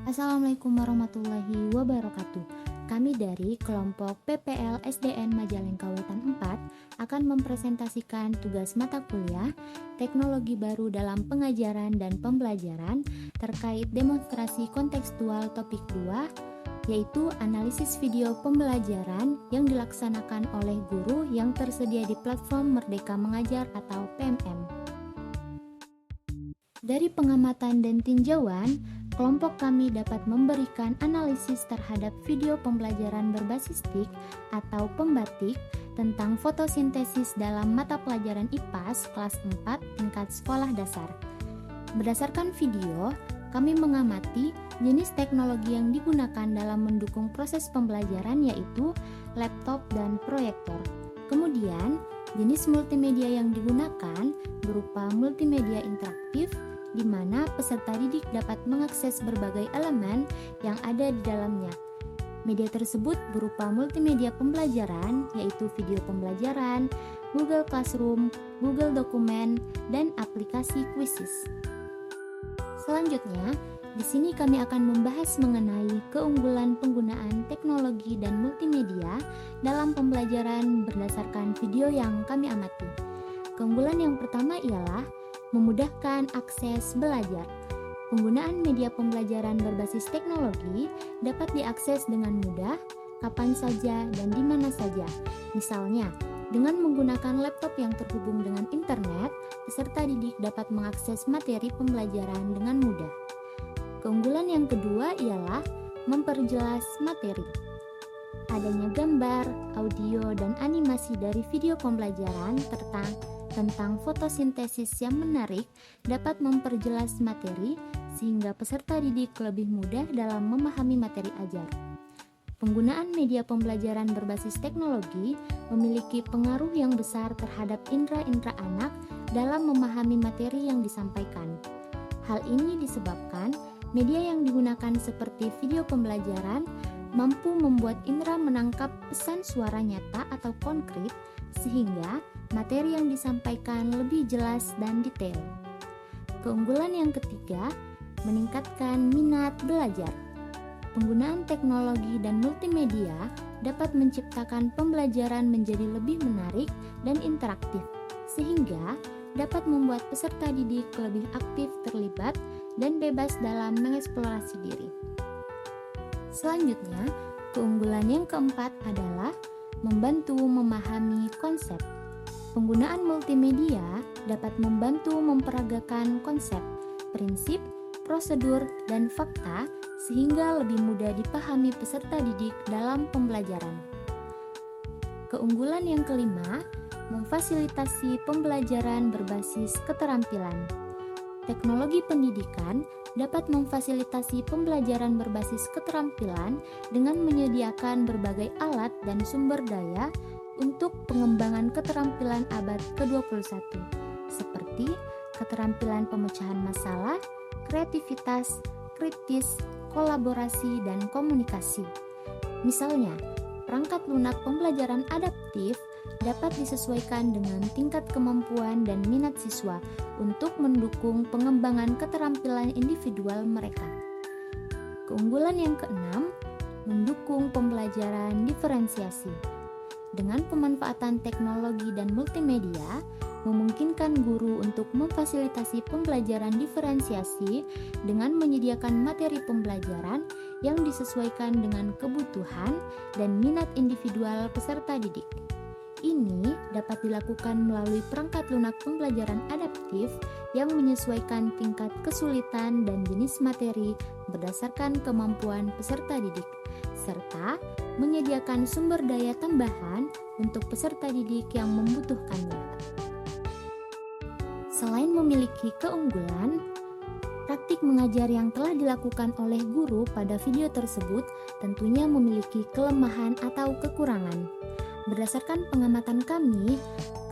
Assalamualaikum warahmatullahi wabarakatuh. Kami dari kelompok PPL SDN Majalengka Wetan 4 akan mempresentasikan tugas mata kuliah Teknologi Baru dalam Pengajaran dan Pembelajaran terkait demonstrasi kontekstual topik 2, yaitu analisis video pembelajaran yang dilaksanakan oleh guru yang tersedia di platform Merdeka Mengajar atau PMM. Dari pengamatan dan tinjauan, kelompok kami dapat memberikan analisis terhadap video pembelajaran berbasis TIK atau pembatik tentang fotosintesis dalam mata pelajaran IPAS kelas 4 tingkat sekolah dasar. Berdasarkan video, kami mengamati jenis teknologi yang digunakan dalam mendukung proses pembelajaran yaitu laptop dan proyektor. Kemudian, jenis multimedia yang digunakan berupa multimedia interaktif, di mana peserta didik dapat mengakses berbagai elemen yang ada di dalamnya. Media tersebut berupa multimedia pembelajaran, yaitu video pembelajaran, Google Classroom, Google Dokumen, dan aplikasi Quizzes. Selanjutnya, di sini kami akan membahas mengenai keunggulan penggunaan teknologi dan multimedia dalam pembelajaran berdasarkan video yang kami amati. Keunggulan yang pertama ialah memudahkan akses belajar. Penggunaan media pembelajaran berbasis teknologi dapat diakses dengan mudah, kapan saja dan di mana saja. Misalnya, dengan menggunakan laptop yang terhubung dengan internet, peserta didik dapat mengakses materi pembelajaran dengan mudah. Keunggulan yang kedua ialah memperjelas materi. Adanya gambar, audio, dan animasi dari video pembelajaran tentang fotosintesis yang menarik dapat memperjelas materi sehingga peserta didik lebih mudah dalam memahami materi ajar. Penggunaan media pembelajaran berbasis teknologi memiliki pengaruh yang besar terhadap indera-indera anak dalam memahami materi yang disampaikan. Hal ini disebabkan media yang digunakan seperti video pembelajaran mampu membuat indera menangkap pesan suara nyata atau konkret sehingga materi yang disampaikan lebih jelas dan detail. Keunggulan yang ketiga, meningkatkan minat belajar. Penggunaan teknologi dan multimedia dapat menciptakan pembelajaran menjadi lebih menarik dan interaktif, sehingga dapat membuat peserta didik lebih aktif terlibat dan bebas dalam mengeksplorasi diri. Selanjutnya, keunggulan yang keempat adalah membantu memahami konsep. Penggunaan multimedia dapat membantu memperagakan konsep, prinsip, prosedur, dan fakta sehingga lebih mudah dipahami peserta didik dalam pembelajaran. Keunggulan yang kelima, memfasilitasi pembelajaran berbasis keterampilan. Teknologi pendidikan dapat memfasilitasi pembelajaran berbasis keterampilan dengan menyediakan berbagai alat dan sumber daya untuk pengembangan keterampilan abad ke-21, seperti keterampilan pemecahan masalah, kreativitas, kritis, kolaborasi, dan komunikasi. Misalnya, perangkat lunak pembelajaran adaptif dapat disesuaikan dengan tingkat kemampuan dan minat siswa untuk mendukung pengembangan keterampilan individual mereka. Keunggulan yang keenam, mendukung pembelajaran diferensiasi. Dengan pemanfaatan teknologi dan multimedia, memungkinkan guru untuk memfasilitasi pembelajaran diferensiasi dengan menyediakan materi pembelajaran yang disesuaikan dengan kebutuhan dan minat individual peserta didik. Ini dapat dilakukan melalui perangkat lunak pembelajaran adaptif yang menyesuaikan tingkat kesulitan dan jenis materi berdasarkan kemampuan peserta didik, serta menyediakan sumber daya tambahan untuk peserta didik yang membutuhkannya. Selain memiliki keunggulan, praktik mengajar yang telah dilakukan oleh guru pada video tersebut tentunya memiliki kelemahan atau kekurangan. Berdasarkan pengamatan kami,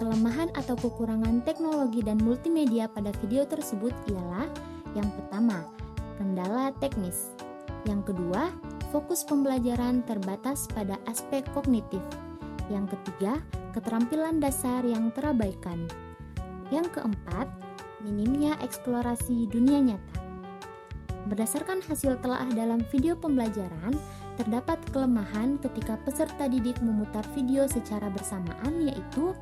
kelemahan atau kekurangan teknologi dan multimedia pada video tersebut ialah yang pertama, kendala teknis. Yang kedua, fokus pembelajaran terbatas pada aspek kognitif. Yang ketiga, keterampilan dasar yang terabaikan. Yang keempat, minimnya eksplorasi dunia nyata. Berdasarkan hasil telaah dalam video pembelajaran, terdapat kelemahan ketika peserta didik memutar video secara bersamaan, yaitu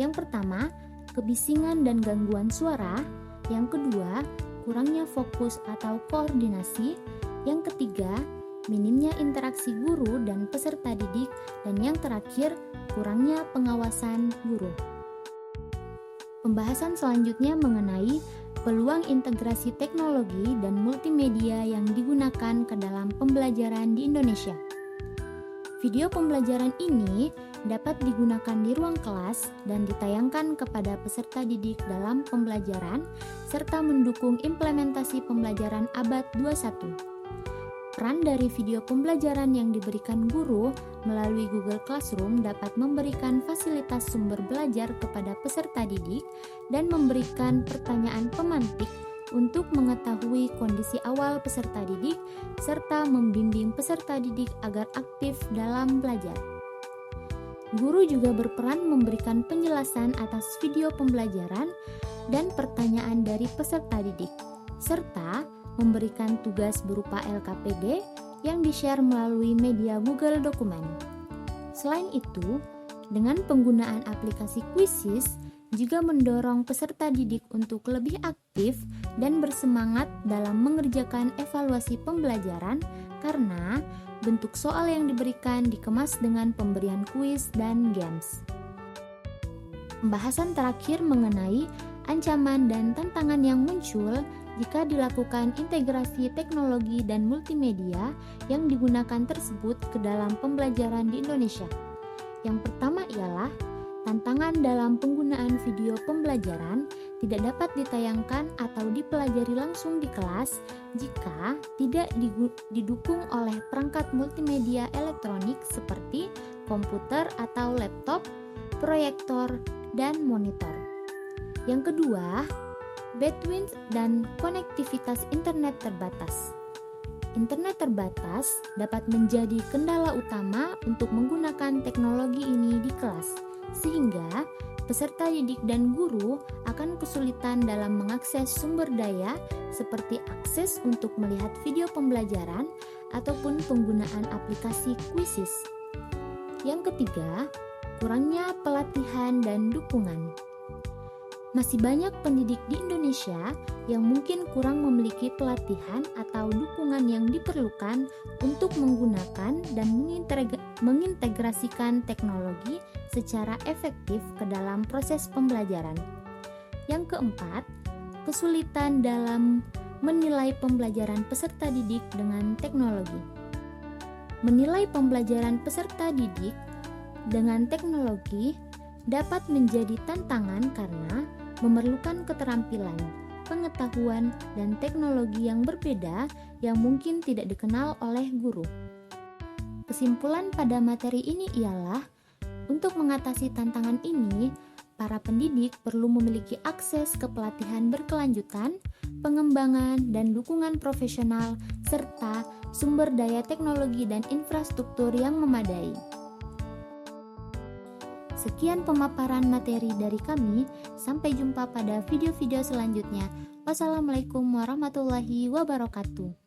yang pertama, kebisingan dan gangguan suara, yang kedua, kurangnya fokus atau koordinasi, yang ketiga, minimnya interaksi guru dan peserta didik, dan yang terakhir, kurangnya pengawasan guru. Pembahasan selanjutnya mengenai peluang integrasi teknologi dan multimedia yang digunakan ke dalam pembelajaran di Indonesia. Video pembelajaran ini dapat digunakan di ruang kelas dan ditayangkan kepada peserta didik dalam pembelajaran serta mendukung implementasi pembelajaran abad 21. Peran dari video pembelajaran yang diberikan guru melalui Google Classroom dapat memberikan fasilitas sumber belajar kepada peserta didik dan memberikan pertanyaan pemantik untuk mengetahui kondisi awal peserta didik serta membimbing peserta didik agar aktif dalam belajar. Guru juga berperan memberikan penjelasan atas video pembelajaran dan pertanyaan dari peserta didik, serta memberikan tugas berupa LKPD yang di-share melalui media Google Dokumen. Selain itu, dengan penggunaan aplikasi Quizzes juga mendorong peserta didik untuk lebih aktif dan bersemangat dalam mengerjakan evaluasi pembelajaran karena bentuk soal yang diberikan dikemas dengan pemberian kuis dan games. Pembahasan terakhir mengenai ancaman dan tantangan yang muncul jika dilakukan integrasi teknologi dan multimedia yang digunakan tersebut ke dalam pembelajaran di Indonesia. Yang pertama ialah tantangan dalam penggunaan video pembelajaran tidak dapat ditayangkan atau dipelajari langsung di kelas jika tidak didukung oleh perangkat multimedia elektronik seperti komputer atau laptop, proyektor, dan monitor. Yang kedua, bandwidth dan konektivitas internet terbatas. Internet terbatas dapat menjadi kendala utama untuk menggunakan teknologi ini di kelas, sehingga peserta didik dan guru akan kesulitan dalam mengakses sumber daya seperti akses untuk melihat video pembelajaran ataupun penggunaan aplikasi Quizzes. Yang ketiga, kurangnya pelatihan dan dukungan. Masih banyak pendidik di Indonesia yang mungkin kurang memiliki pelatihan atau dukungan yang diperlukan untuk menggunakan dan mengintegrasikan teknologi secara efektif ke dalam proses pembelajaran. Yang keempat, kesulitan dalam menilai pembelajaran peserta didik dengan teknologi. Menilai pembelajaran peserta didik dengan teknologi dapat menjadi tantangan karena memerlukan keterampilan, pengetahuan, dan teknologi yang berbeda yang mungkin tidak dikenal oleh guru. Kesimpulan pada materi ini ialah, untuk mengatasi tantangan ini, para pendidik perlu memiliki akses ke pelatihan berkelanjutan, pengembangan dan dukungan profesional, serta sumber daya teknologi dan infrastruktur yang memadai. Sekian pemaparan materi dari kami, sampai jumpa pada video-video selanjutnya. Wassalamualaikum warahmatullahi wabarakatuh.